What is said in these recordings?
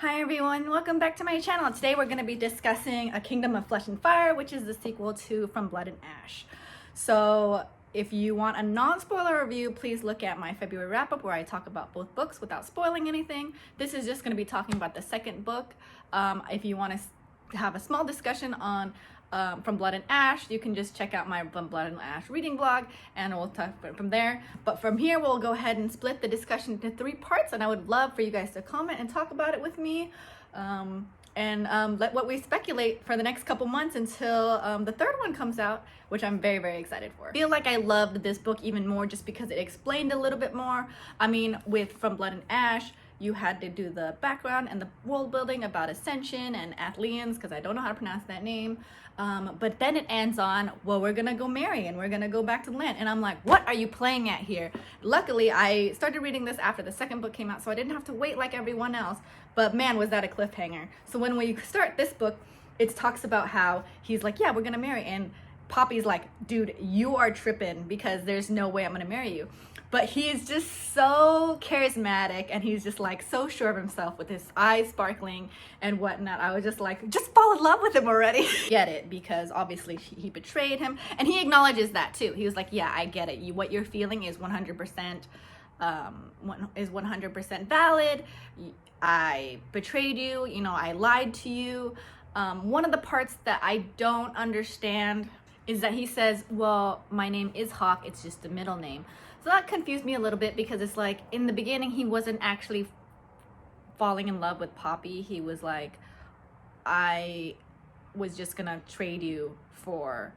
Hi everyone, welcome back to my channel. Today we're going to be discussing A Kingdom of Flesh and Fire, which is the sequel to From Blood and Ash. So if you want a non-spoiler review, please look at my February wrap-up where I talk about both books without spoiling anything. This is just going to be talking about the second book. If you want to have a small discussion on From Blood and Ash, you can just check out my From Blood and Ash reading blog and we'll talk from there. But from here, we'll go ahead and split the discussion into 3 parts, and I would love for you guys to comment and talk about it with me. Let what we speculate for the next couple months until the third one comes out, which I'm very, very excited for. I feel like I loved this book even more just because it explained a little bit more. I mean, with From Blood and Ash, you had to do the background and the world building about Ascension and Athleans, because I don't know how to pronounce that name. But then it ends on, well, we're gonna go marry and we're gonna go back to the land. And I'm like, what are you playing at here? Luckily, I started reading this after the second book came out, so I didn't have to wait like everyone else. But man, was that a cliffhanger. So when we start this book, it talks about how he's like, yeah, we're gonna marry. And Poppy's like, dude, you are tripping because there's no way I'm gonna marry you. But he is just so charismatic and he's just like so sure of himself with his eyes sparkling and whatnot. I was just like, just fall in love with him already. Get it, because obviously he betrayed him, and he acknowledges that too. He was like, yeah, I get it. What you're feeling is 100% valid. I betrayed you, you know, I lied to you. One of the parts that I don't understand is that he says, well, my name is Hawk, it's just a middle name. So that confused me a little bit, because it's like in the beginning he wasn't actually falling in love with Poppy. He was like, I was just gonna trade you for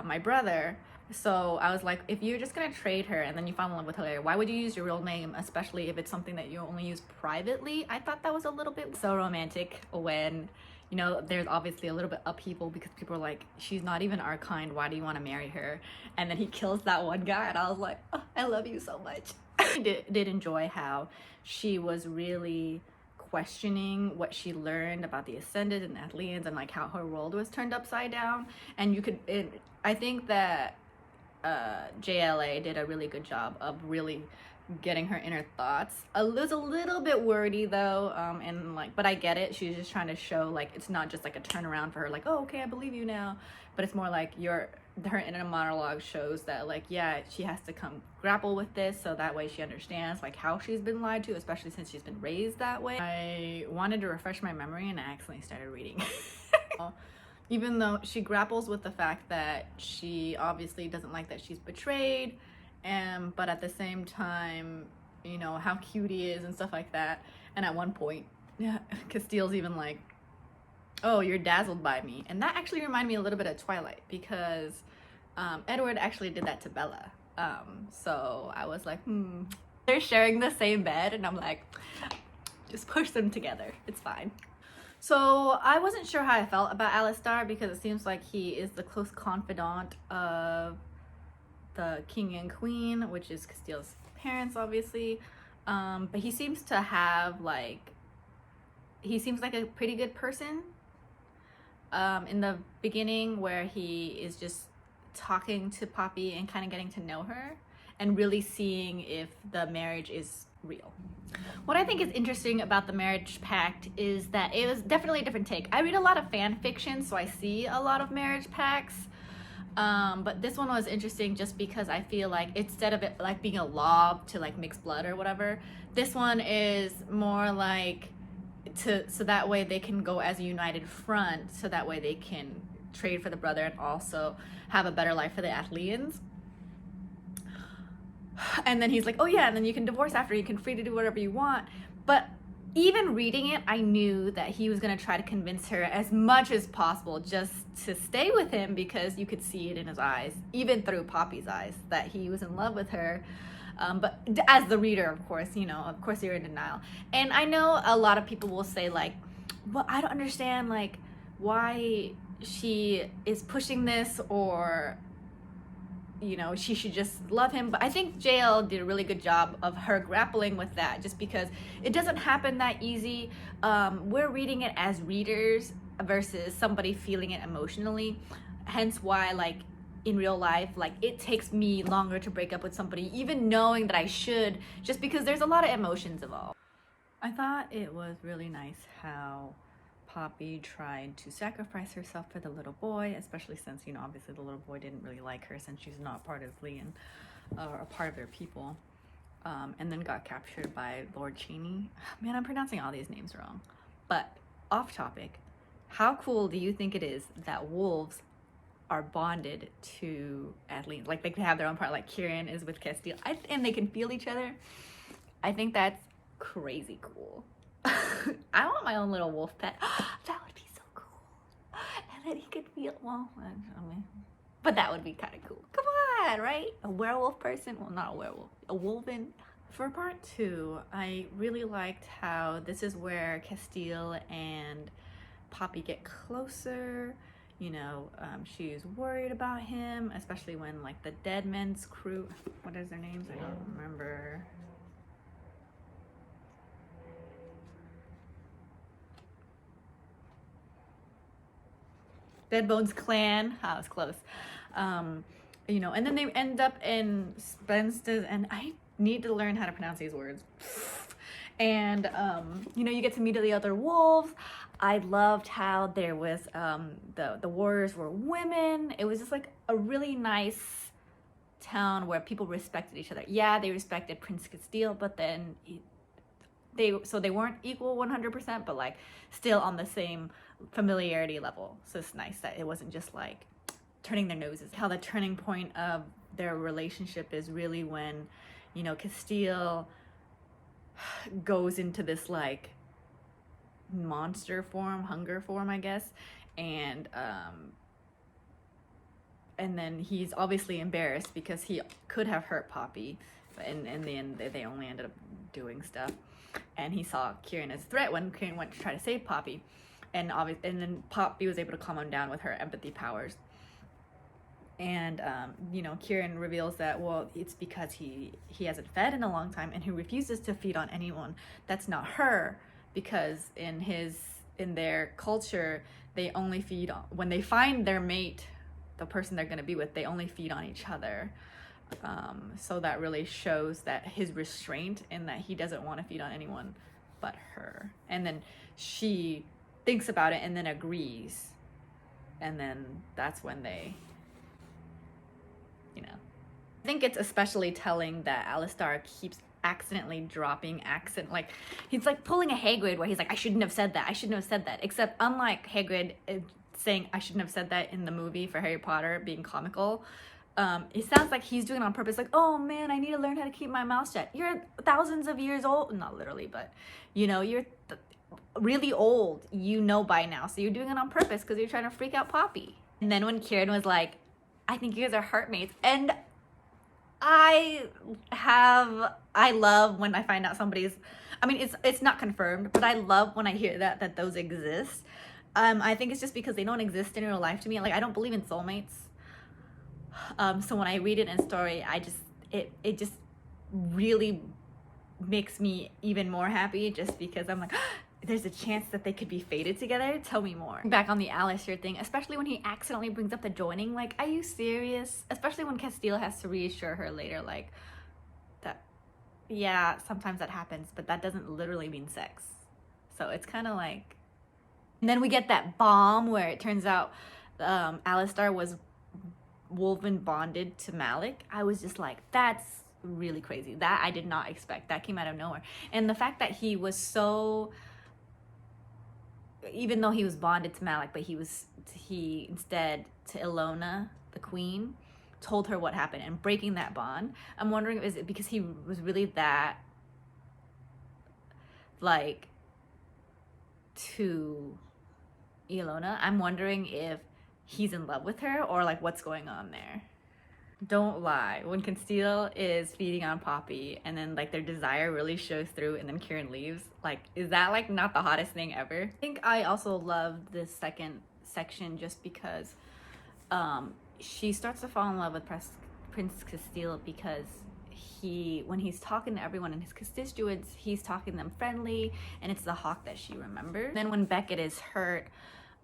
my brother. So I was like, if you're just gonna trade her and then you fall in love with her, why would you use your real name, especially if it's something that you only use privately? I thought that was a little bit so romantic when, you know, there's obviously a little bit upheaval because people are like, she's not even our kind, why do you want to marry her? And then he kills that one guy and I was like, oh, I love you so much. I did enjoy how she was really questioning what she learned about the Ascended and Athleans and like how her world was turned upside down. And you could, I think that JLA did a really good job of really getting her inner thoughts. It was a little bit wordy though, and like, but I get it. She's just trying to show like it's not just like a turnaround for her, like, oh, okay, I believe you now, but it's more like her inner monologue shows that like, yeah, she has to come grapple with this so that way she understands like how she's been lied to, especially since she's been raised that way. I wanted to refresh my memory and I accidentally started reading. Even though she grapples with the fact that she obviously doesn't like that she's betrayed, but at the same time, you know, how cute he is and stuff like that. And at one point, Castile's even like, oh, you're dazzled by me. And that actually reminded me a little bit of Twilight, because Edward actually did that to Bella. So I was like, they're sharing the same bed, and I'm like, just push them together, it's fine. So I wasn't sure how I felt about Alistar, because it seems like he is the close confidant of the king and queen, which is Castile's parents, obviously. But he seems to have like, he seems like a pretty good person. In the beginning, where he is just talking to Poppy and kind of getting to know her and really seeing if the marriage is real. What I think is interesting about the marriage pact is that it was definitely a different take. I read a lot of fan fiction, so I see a lot of marriage pacts. But this one was interesting just because I feel like instead of it like being a law to like mix blood or whatever, this one is more like so that way they can go as a united front, so that way they can trade for the brother and also have a better life for the Athleans. And then he's like, oh yeah, and then you can divorce after, you can free to do whatever you want. But even reading it, I knew that he was going to try to convince her as much as possible just to stay with him, because you could see it in his eyes, even through Poppy's eyes, that he was in love with her. But as the reader, of course, you know, of course you're in denial. And I know a lot of people will say like, well, I don't understand like why she is pushing this, or you know, she should just love him. But I think JL did a really good job of her grappling with that, just because it doesn't happen that easy. We're reading it as readers versus somebody feeling it emotionally, hence why like in real life, like it takes me longer to break up with somebody, even knowing that I should, just because there's a lot of emotions involved. I thought it was really nice how Poppy tried to sacrifice herself for the little boy, especially since, you know, obviously the little boy didn't really like her since she's not part of Leon, or a part of their people, and then got captured by Lord Cheney. Man, I'm pronouncing all these names wrong. But off topic, how cool do you think it is that wolves are bonded to Adeline? Like they have their own part, like Kieran is with Castile, and they can feel each other. I think that's crazy cool. I want my own little wolf pet. That would be so cool. And then he could feel, well, I mean, but that would be kind of cool. Come on, right? A werewolf person? Well, not a werewolf, a wolven. For part 2, I really liked how this is where Castile and Poppy get closer. You know, she's worried about him, especially when like the Dead Men's crew, what is their names? I don't remember. Dead Bones clan. Oh, I was close. You know, and then they end up in Spence's, and I need to learn how to pronounce these words. And you know, you get to meet the other wolves. I loved how there was the warriors were women. It was just like a really nice town where people respected each other. Yeah, they respected Prince Castile, but then they weren't equal 100%, but like still on the same familiarity level. So it's nice that it wasn't just like turning their noses. How the turning point of their relationship is really when, you know, Castile goes into this like monster form, hunger form, I guess, and then he's obviously embarrassed because he could have hurt Poppy, but in the end they only ended up doing stuff. And he saw Kieran as a threat when Kieran went to try to save Poppy, and then Poppy was able to calm him down with her empathy powers. And you know, Kieran reveals that, well, it's because he hasn't fed in a long time, and he refuses to feed on anyone that's not her, because in their culture they only feed on, when they find their mate, the person they're going to be with, they only feed on each other. So that really shows that his restraint, and that he doesn't want to feed on anyone but her. And then she thinks about it and then agrees, and then that's when they, you know. I think it's especially telling that Alistar keeps accidentally dropping accent, like he's like pulling a Hagrid where he's like, I shouldn't have said that, except unlike Hagrid saying I shouldn't have said that in the movie for Harry Potter being comical, it sounds like he's doing it on purpose, like, oh man, I need to learn how to keep my mouth shut. You're thousands of years old, not literally, but you know, you're really old, you know, by now, so you're doing it on purpose because you're trying to freak out Poppy. And then when Kieran was like, I think you guys are heartmates, and I love when I find out somebody's, I mean, it's not confirmed, but I love when I hear that those exist. I think it's just because they don't exist in real life to me. Like, I don't believe in soulmates. So when I read it in story, it just really makes me even more happy, just because I'm like, there's a chance that they could be fated together. Tell me more. Back on the Alistair thing, especially when he accidentally brings up the joining, like, are you serious? Especially when Castile has to reassure her later, like, that, yeah, sometimes that happens, but that doesn't literally mean sex. So it's kind of like, and then we get that bomb where it turns out Alistar was woven bonded to Malik. I was just like, that's really crazy. That I did not expect. That came out of nowhere. And the fact that he was so, even though he was bonded to Malik, but he instead to Ilona, the queen, told her what happened, and breaking that bond. I'm wondering, is it because he was really that, like, to Ilona? I'm wondering if he's in love with her, or like what's going on there. Don't lie, when Castile is feeding on Poppy and then like their desire really shows through and then Kieran leaves, like, is that like not the hottest thing ever? I think I also love this second section just because she starts to fall in love with Prince Castile, because when he's talking to everyone in his constituents, he's talking to them friendly, and it's the hawk that she remembers. Then when Beckett is hurt,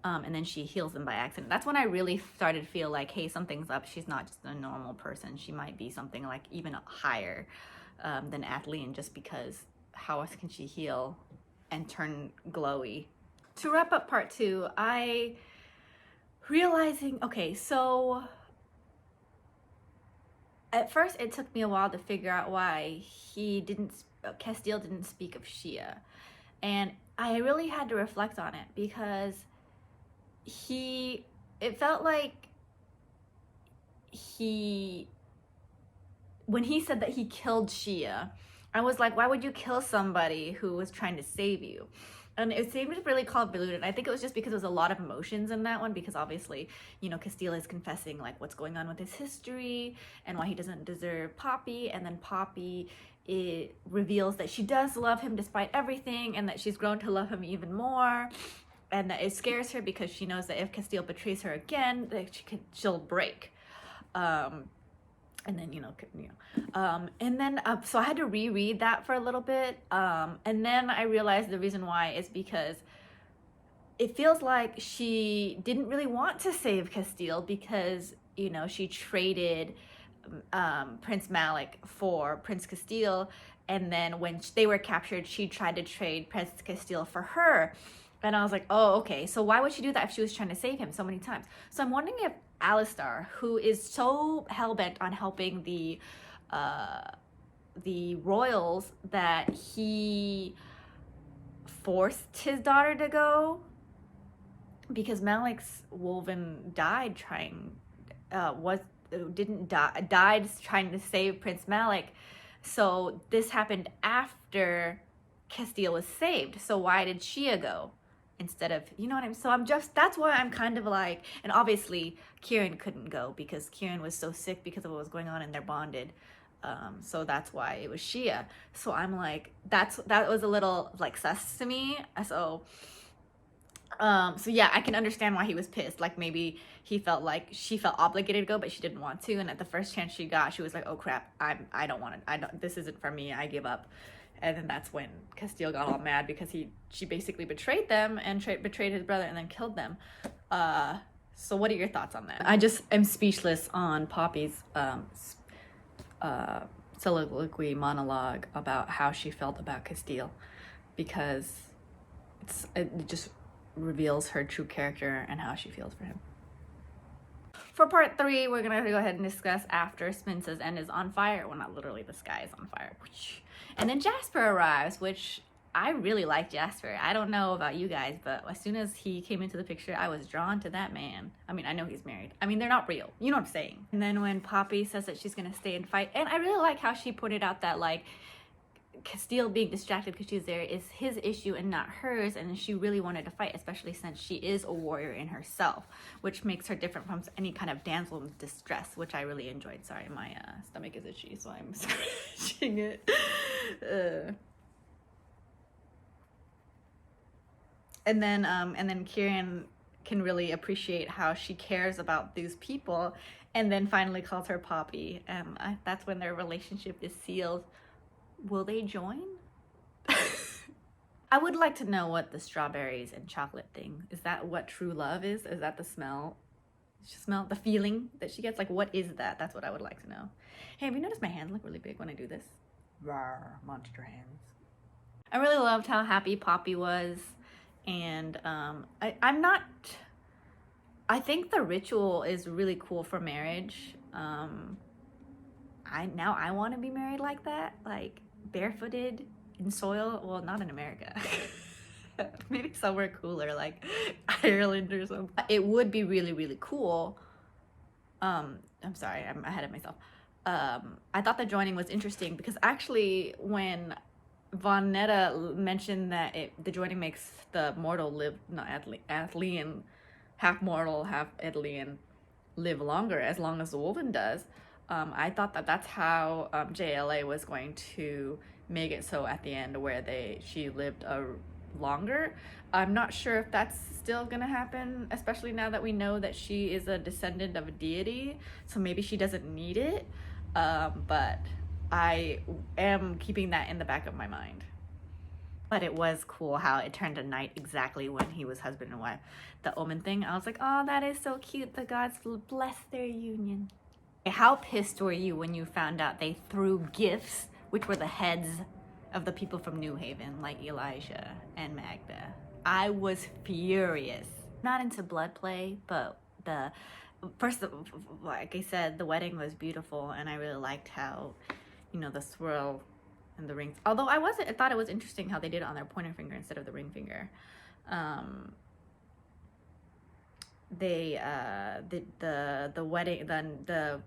and then she heals him by accident, that's when I really started to feel like, hey, something's up. She's not just a normal person. She might be something like even higher than Athlean, just because how else can she heal and turn glowy? To wrap up part 2, I realizing, okay, so at first it took me a while to figure out why Castile didn't speak of Shia. And I really had to reflect on it because it felt like when he said that he killed Shia, I was like, why would you kill somebody who was trying to save you? And it seemed really convoluted. I think it was just because there was a lot of emotions in that one, because obviously, you know, Castile is confessing like what's going on with his history and why he doesn't deserve Poppy, and then Poppy, it reveals that she does love him despite everything, and that she's grown to love him even more, and that it scares her because she knows that if Castile betrays her again, that she'll break. And then, and then, so I had to reread that for a little bit. And then I realized the reason why is because it feels like she didn't really want to save Castile because, you know, she traded Prince Malik for Prince Castile. And then when they were captured, she tried to trade Prince Castile for her. And I was like, oh, okay. So why would she do that if she was trying to save him so many times? So I'm wondering if Alistar, who is so hell-bent on helping the royals, that he forced his daughter to go because Malik's woven died died trying to save Prince Malik. So this happened after Castile was saved. So why did Shia go instead of, you know what I mean? So that's why I'm kind of like, and obviously Kieran couldn't go because Kieran was so sick because of what was going on and they're bonded. So that's why it was Shia. So I'm like, that was a little like sus to me. So yeah, I can understand why he was pissed. Like maybe he felt like she felt obligated to go, but she didn't want to. And at the first chance she got, she was like, oh crap, I don't want it. This isn't for me. I give up. And then that's when Castile got all mad because she basically betrayed them and betrayed his brother and then killed them. So what are your thoughts on that? I just am speechless on Poppy's soliloquy monologue about how she felt about Castile, because it just reveals her true character and how she feels for him. For part 3, we're gonna go ahead and discuss after Spince's end is on fire. Well, not literally, the sky is on fire. And then Jasper arrives, which I really like Jasper. I don't know about you guys, but as soon as he came into the picture, I was drawn to that man. I mean, I know he's married. I mean, they're not real. You know what I'm saying? And then when Poppy says that she's gonna stay and fight, and I really like how she pointed out that, like, Castile being distracted because she's there is his issue and not hers, and she really wanted to fight, especially since she is a warrior in herself, which makes her different from any kind of damsel in distress, which I really enjoyed. Sorry, my stomach is itchy, so I'm scratching it. And then Kieran can really appreciate how she cares about these people, and then finally calls her Poppy, and that's when their relationship is sealed. Will they join? I would like to know what the strawberries and chocolate thing, is that what true love is? Is that the smell? The feeling that she gets? Like, what is that? That's what I would like to know. Hey, have you noticed my hands look really big when I do this? Rawr, monster hands. I really loved how happy Poppy was, and I think the ritual is really cool for marriage. I want to be married like that, like barefooted in soil. Well, not in America. Maybe somewhere cooler, like Ireland or something. It would be really, really cool. I'm sorry, I'm ahead of myself. I thought the joining was interesting because actually when Von Netta mentioned that the joining makes the mortal live, not Athelian, half mortal, half Athelian, live longer, as long as the Wolven does. I thought that that's how JLA was going to make it so at the end where she lived longer. I'm not sure if that's still gonna happen, especially now that we know that she is a descendant of a deity, so maybe she doesn't need it, but I am keeping that in the back of my mind. But it was cool how it turned to night exactly when he was husband and wife. The omen thing, I was like, oh, that is so cute. The gods bless their union. How pissed were you when you found out they threw gifts, which were the heads of the people from New Haven, like Elijah and Magda. I was furious. Not into blood play, but the first, like I said, the wedding was beautiful, and I really liked how, you know, the swirl and the rings. Although I thought it was interesting how they did it on their pointer finger instead of the ring finger. The wedding, the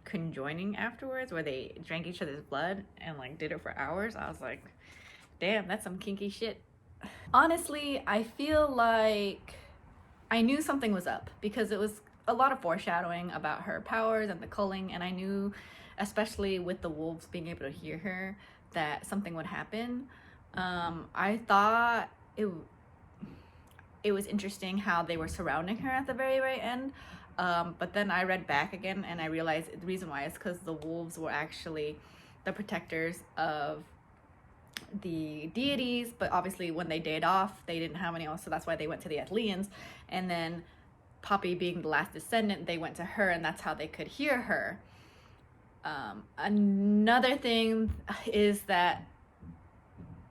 conjoining afterwards, where they drank each other's blood and like did it for hours. I was like, damn, that's some kinky shit. Honestly, I feel like I knew something was up because it was a lot of foreshadowing about her powers and the culling, and I knew, especially with the wolves being able to hear her, that something would happen. I thought it was interesting how they were surrounding her at the very end. But then I read back again and I realized the reason why is because the wolves were actually the protectors of the deities, but obviously when they died off, they didn't have any else, so that's why they went to the Athleans. And then Poppy being the last descendant, they went to her, and that's how they could hear her. Another thing is that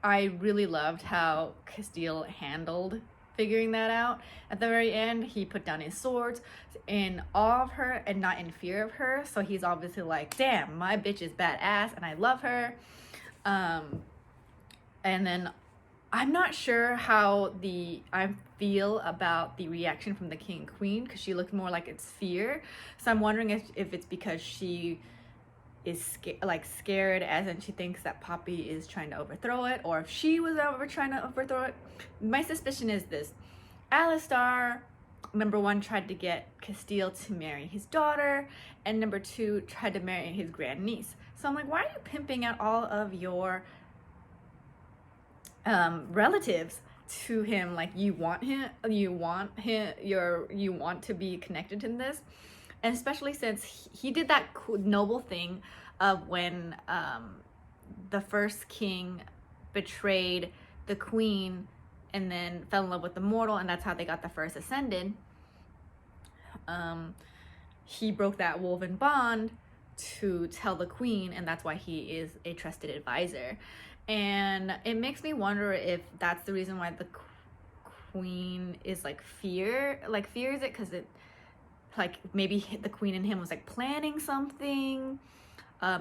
I really loved how Castile handled figuring that out. At the very end, he put down his swords in awe of her and not in fear of her. So he's obviously like, damn, my bitch is badass and I love her. And then I'm not sure how I feel about the reaction from the king and queen, because she looked more like it's fear. So I'm wondering if it's because she is scared, as in she thinks that Poppy is trying to overthrow it, or if she was ever trying to overthrow it. My suspicion is this: Alistar, number one, tried to get Castile to marry his daughter, and number two, tried to marry his grandniece. So I'm like, why are you pimping out all of your relatives to him? Like, you want to be connected to this. And especially since he did that noble thing of when the first king betrayed the queen and then fell in love with the mortal, and that's how they got the first ascended. He broke that woven bond to tell the queen, and that's why he is a trusted advisor. And it makes me wonder if that's the reason why the queen is fears it, because it, like, maybe the queen and him was like planning something.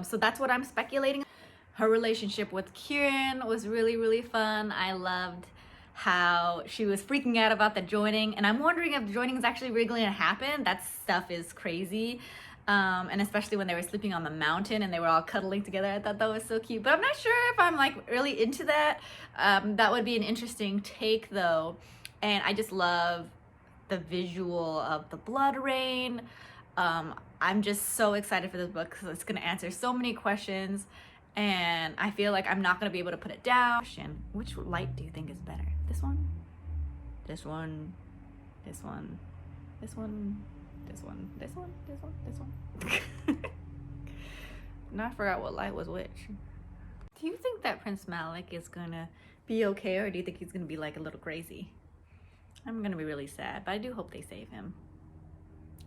So that's what I'm speculating. Her relationship with Kieran was really, really fun. I loved how she was freaking out about the joining, and I'm wondering if the joining is actually really going to happen. That stuff is crazy. And especially when they were sleeping on the mountain and they were all cuddling together. I thought that was so cute, but I'm not sure if I'm really into that. That would be an interesting take though. And I just love the visual of the blood rain. I'm just so excited for this book because it's going to answer so many questions, and I feel like I'm not going to be able to put it down. Which light do you think is better? This one? This one? This one? This one? This one? This one? This one? This one? Now I forgot what light was which. Do you think that Prince Malik is gonna be okay, or do you think he's gonna be a little crazy? I'm gonna be really sad, but I do hope they save him.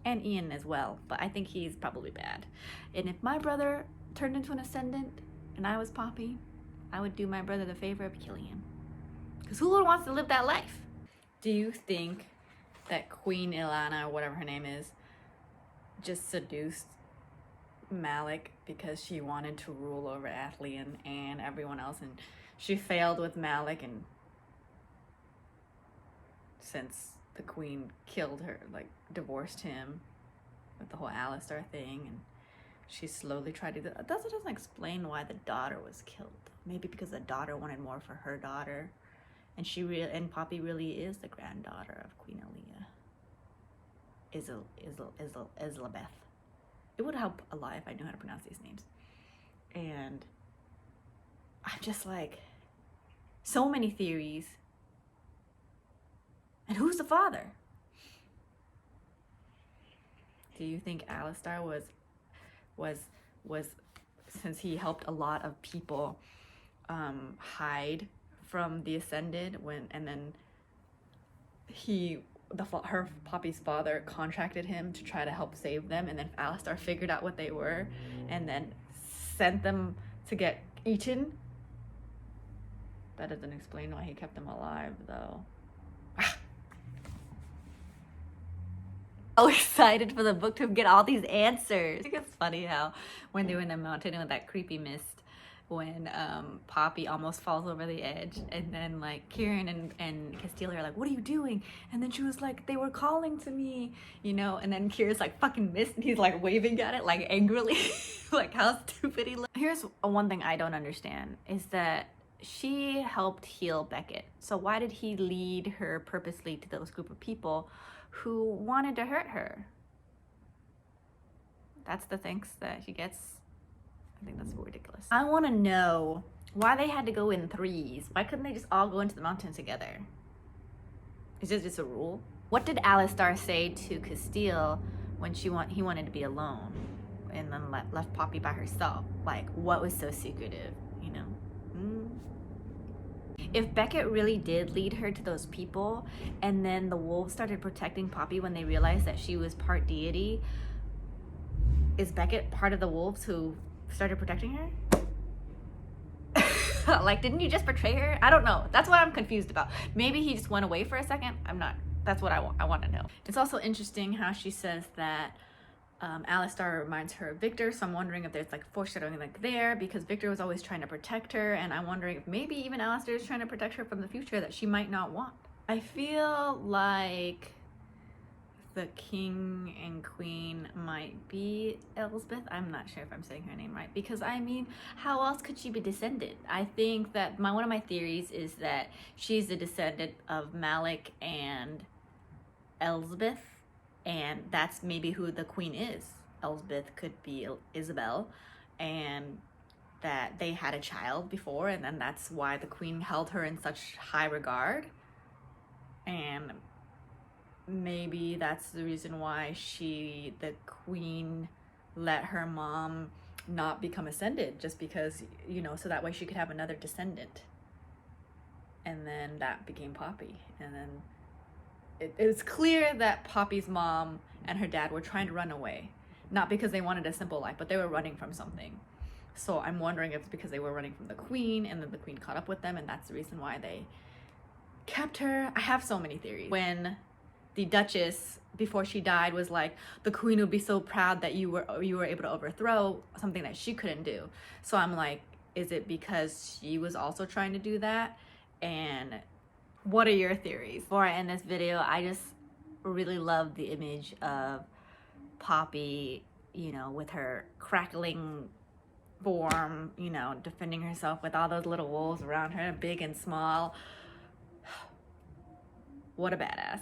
And Ian as well, but I think he's probably bad. And if my brother turned into an ascendant and I was Poppy, I would do my brother the favor of killing him. Because who wants to live that life? Do you think that Queen Ilana, or whatever her name is, just seduced Malik because she wanted to rule over Athlian and everyone else, and she failed with Malik, and since the queen killed her, divorced him with the whole Alistar thing, and she slowly tried to that doesn't explain why the daughter was killed. Maybe because the daughter wanted more for her daughter, and Poppy really is the granddaughter of Queen Aaliyah. Islabeth. It would help a lot if I knew how to pronounce these names. And I'm just so many theories. And who's the father? Do you think Alistar was since he helped a lot of people hide from the Ascended, and then her Poppy's father contracted him to try to help save them, and then Alistar figured out what they were and then sent them to get eaten That doesn't explain why he kept them alive, though. So excited for the book to get all these answers. I think it's funny how when they were in the mountain with that creepy mist, when Poppy almost falls over the edge, and then like Kieran and Castile are like, what are you doing? And then she was like, they were calling to me, you know, and then Kieran's like, fucking missed, and he's like waving at it like angrily. Like how stupid he looks. Here's one thing I don't understand is that she helped heal Beckett. So why did he lead her purposely to those group of people who wanted to hurt her? That's the thanks that she gets. I think that's ridiculous. I want to know why they had to go in threes. Why couldn't they just all go into the mountain together? Is this just a rule? What did Alistar say to Castile when he wanted to be alone and then left Poppy by herself? Like, what was so secretive, you know? If Beckett really did lead her to those people, and then the wolves started protecting Poppy when they realized that she was part deity, is Beckett part of the wolves who started protecting her? Like, didn't you just betray her? I don't know. That's what I'm confused about. Maybe he just went away for a second. I'm not. That's what I want to know. It's also interesting how she says that Alistar reminds her of Victor, so I'm wondering if there's like foreshadowing like there, because Victor was always trying to protect her, and I'm wondering if maybe even Alistar is trying to protect her from the future that she might not want. I feel like the king and queen might be Elsbeth. I'm not sure if I'm saying her name right, because I mean, how else could she be descended? I think that one of my theories is that she's the descendant of Malik and Elsbeth, and that's maybe who the queen is. Elsbeth could be Isabel, and that they had a child before, and then that's why the queen held her in such high regard. And maybe that's the reason why the queen let her mom not become ascended, just because, you know, so that way she could have another descendant. And then that became Poppy. And then it was clear that Poppy's mom and her dad were trying to run away, not because they wanted a simple life, but they were running from something. So I'm wondering if it's because they were running from the queen, and then the queen caught up with them, and that's the reason why they kept her. I have so many theories. When the Duchess, before she died, was like, the queen would be so proud that you were able to overthrow something that she couldn't do. So I'm like, is it because she was also trying to do that? And what are your theories? Before I end this video, I just really love the image of Poppy, you know, with her crackling form, you know, defending herself with all those little wolves around her, big and small. What a badass.